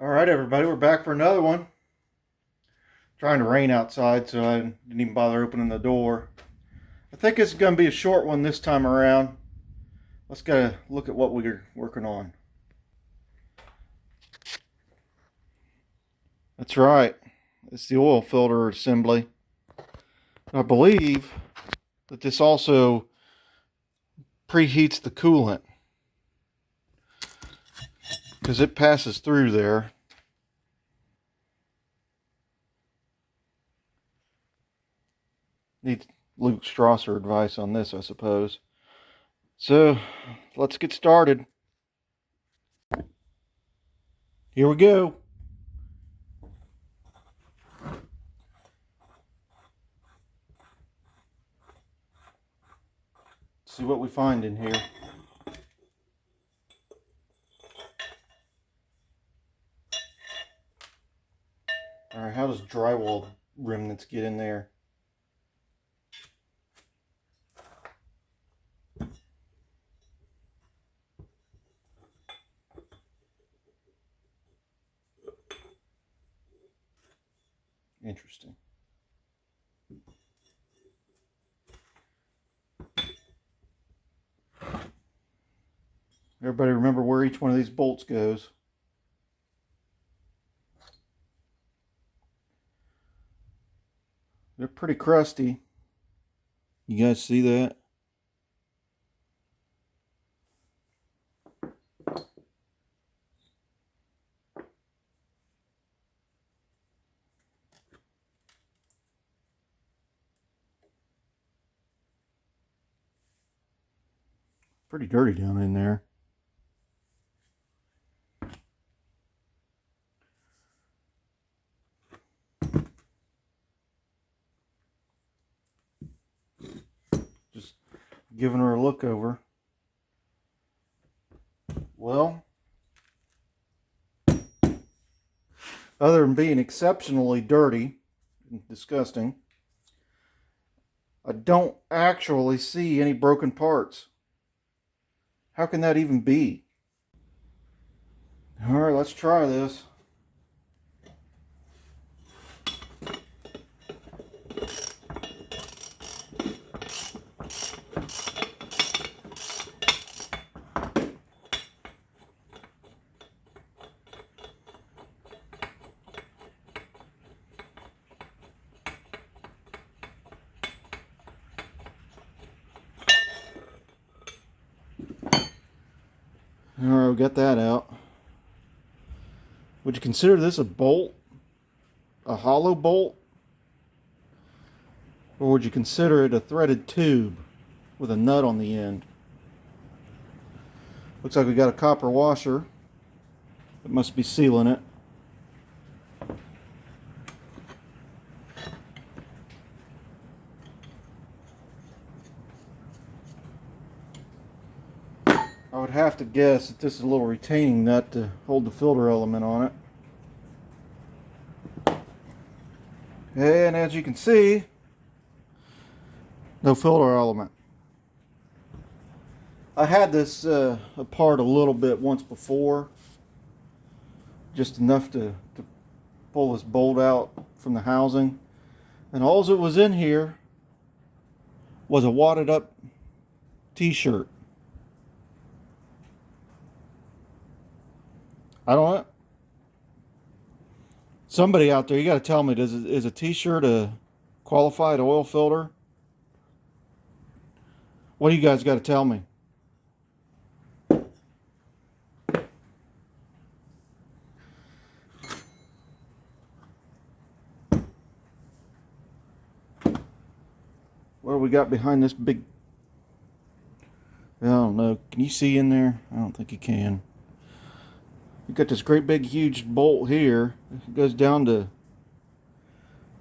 All right, everybody, we're back for another one. Trying to rain outside, so I didn't even bother opening the door. I think it's going to be a short one this time around. Let's go look at what we're working on. That's right. It's the oil filter assembly. I believe that this also preheats the coolant because it passes through there. Need Luke Strasser advice on this, I suppose. So let's get started. Here we go. See what we find in here. Alright, how does drywall remnants get in there? Interesting. Everybody remember where each one of these bolts goes. They're pretty crusty. You guys see that? Pretty dirty down in there. Just giving her a look over. Well, other than being exceptionally dirty and disgusting, I don't actually see any broken parts. How can that even be? All right, let's try this. All right, we got that out. Would you consider this a bolt? A hollow bolt? Or would you consider it a threaded tube with a nut on the end? Looks like we got a copper washer. It must be sealing it. I would have to guess that this is a little retaining nut to hold the filter element on it. And as you can see, no filter element. I had this apart a little bit once before, just enough to pull this bolt out from the housing, and all that was in here was a wadded up t-shirt. I don't know. Somebody out there, you got to tell me, is a t-shirt a qualified oil filter? What do you guys got to tell me? What do we got behind this big... I don't know. Can you see in there? I don't think you can. You've got this great big huge bolt here. It goes down to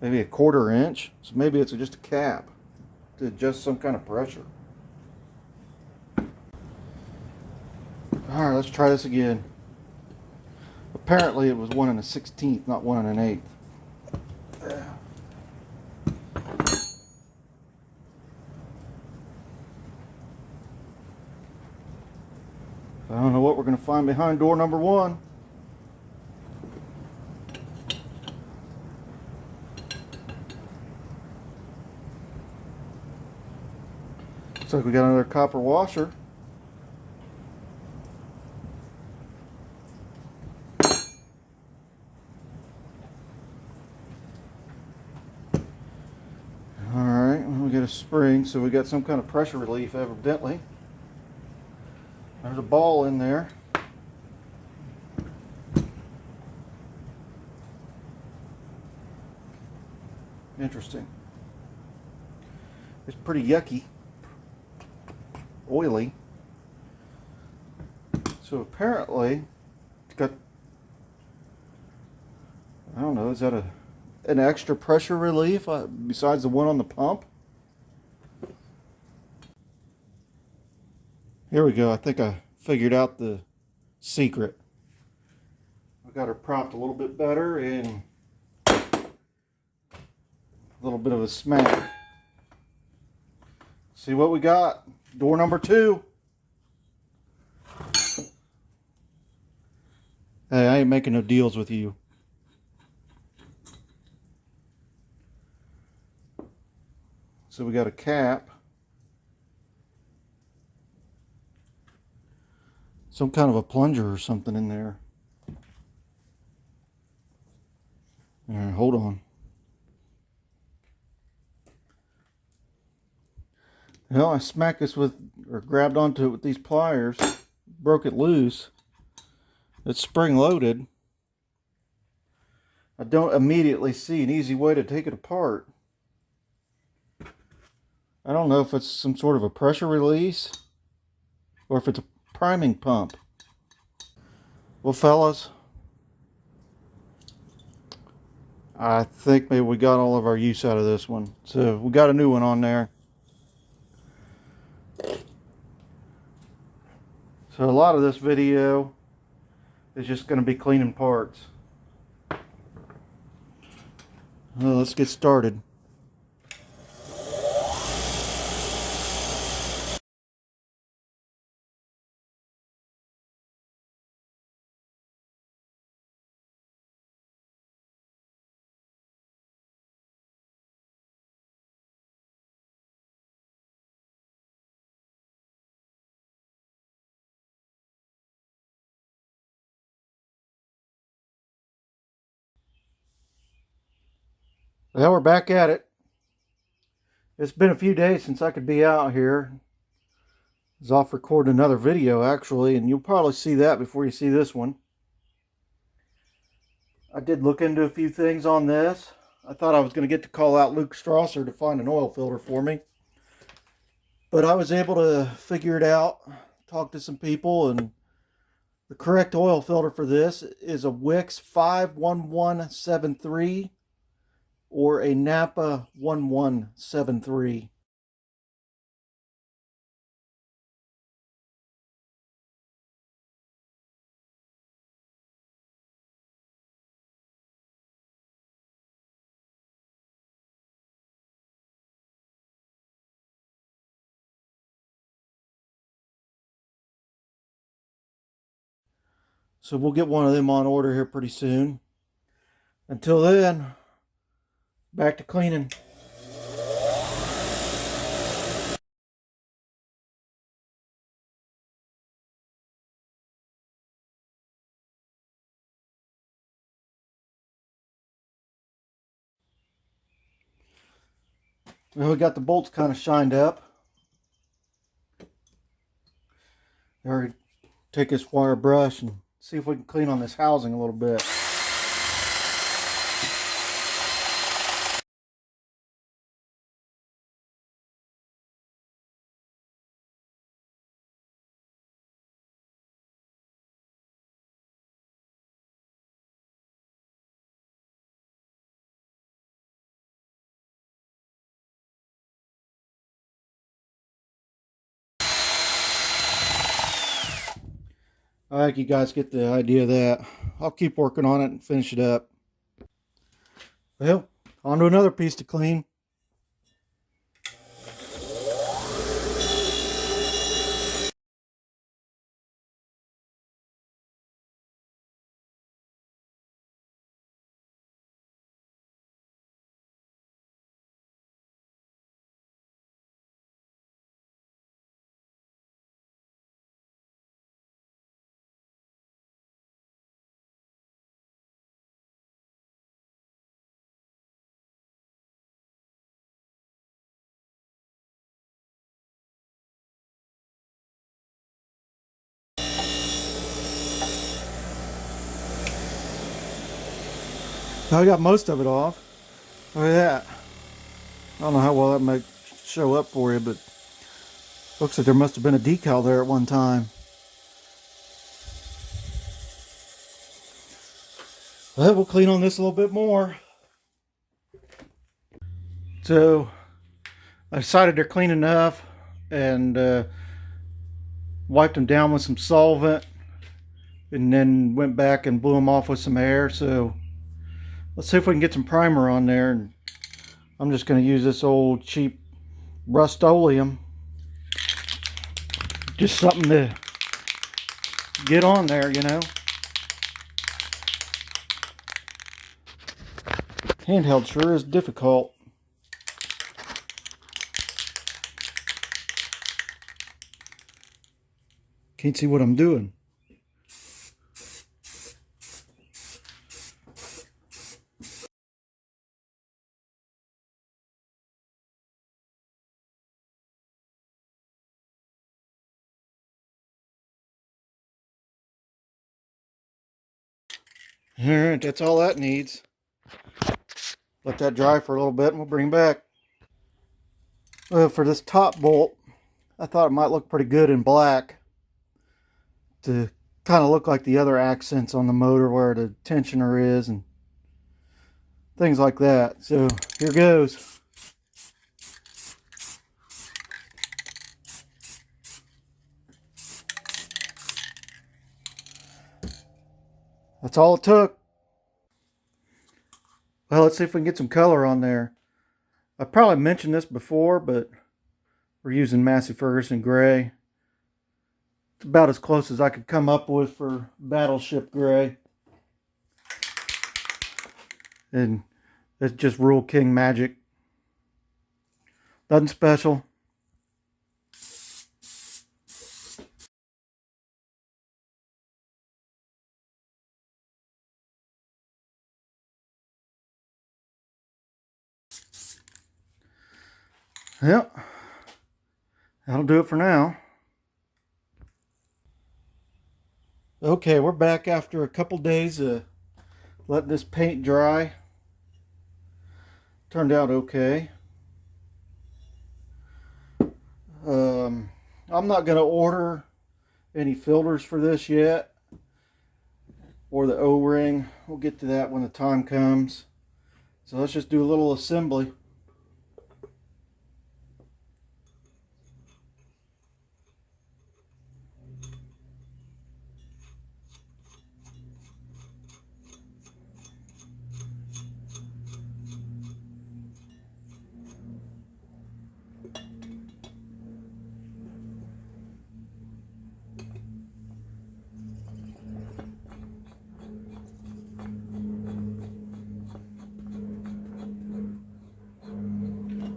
maybe a 1/4 inch. So maybe it's just a cap to adjust some kind of pressure. Alright, let's try this again. Apparently it was 1 1/16, not 1 1/8. I don't know what we're going to find behind door number 1. Looks like we got another copper washer. Alright, well, we got a spring, so we got some kind of pressure relief evidently. There's a ball in there. Interesting. It's pretty yucky. Oily. So apparently it's got, I don't know, is that an extra pressure relief besides the one on the pump? Here we go. I think I figured out the secret. I got her propped a little bit better and a little bit of a smack. See what we got. Door number 2. Hey, I ain't making no deals with you. So we got a cap. Some kind of a plunger or something in there. All right, hold on. Well, I smacked this with, or grabbed onto it with these pliers, broke it loose. It's spring loaded. I don't immediately see an easy way to take it apart. I don't know if it's some sort of a pressure release or if it's a priming pump. Well, fellas, I think maybe we got all of our use out of this one. So we got a new one on there. So a lot of this video is just going to be cleaning parts. Well, let's get started. Well, we're back at it. It's been a few days since I could be out here. I was off recording another video actually, and you'll probably see that before you see this one. I did look into a few things on this. I thought I was going to get to call out Luke Strasser to find an oil filter for me. But I was able to figure it out, talk to some people, and the correct oil filter for this is a Wix 51173 or a Napa 1173. So we'll get one of them on order here pretty soon. Until then, back to cleaning. Well, we got the bolts kind of shined up. Alright, take this wire brush and see if we can clean on this housing a little bit. I think you guys get the idea of that. I'll keep working on it and finish it up. Well, on to another piece to clean. I got most of it off. Look at that. I don't know how well that might show up for you, but looks like there must have been a decal there at one time. But we'll clean on this a little bit more. So I decided they're clean enough and wiped them down with some solvent and then went back and blew them off with some air. So let's see if we can get some primer on there. And I'm just going to use this old cheap Rust-Oleum. Just something to get on there, you know. Handheld sure is difficult. Can't see what I'm doing. Alright, that's all that needs. Let that dry for a little bit and we'll bring it back. For this top bolt, I thought it might look pretty good in black to kind of look like the other accents on the motor where the tensioner is and things like that. So here goes. That's all it took. Well, let's see if we can get some color on there. I probably mentioned this before, but we're using Massey Ferguson gray. It's about as close as I could come up with for battleship gray. And it's just Rule King magic. Nothing special. Yep. That'll do it for now. Okay, we're back after a couple days of letting this paint dry. Turned out okay. I'm not going to order any filters for this yet, or the O-ring. We'll get to that when the time comes. So let's just do a little assembly.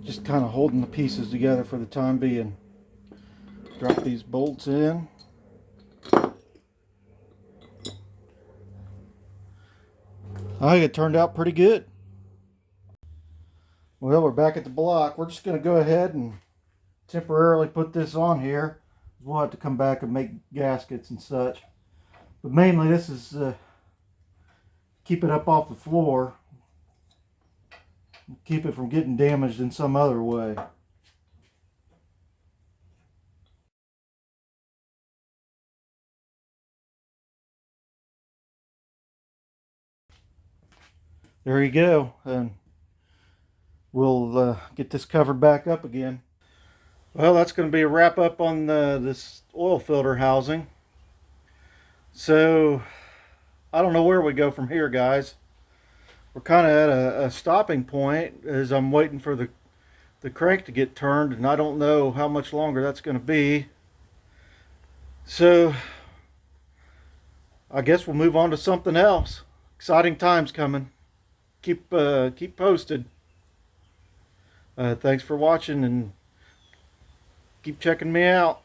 Just kind of holding the pieces together for the time being. Drop these bolts in. I think it turned out pretty good. Well, we're back at the block. We're just going to go ahead and temporarily put this on here. We'll have to come back and make gaskets and such. But mainly this is keep it up off the floor. Keep it from getting damaged in some other way. There you go. And we'll get this covered back up again. Well, that's going to be a wrap up on this oil filter housing. So I don't know where we go from here, guys. We're kind of at a stopping point as I'm waiting for the crank to get turned, and I don't know how much longer that's going to be. So I guess we'll move on to something else. Exciting times coming. Keep posted. Thanks for watching and keep checking me out.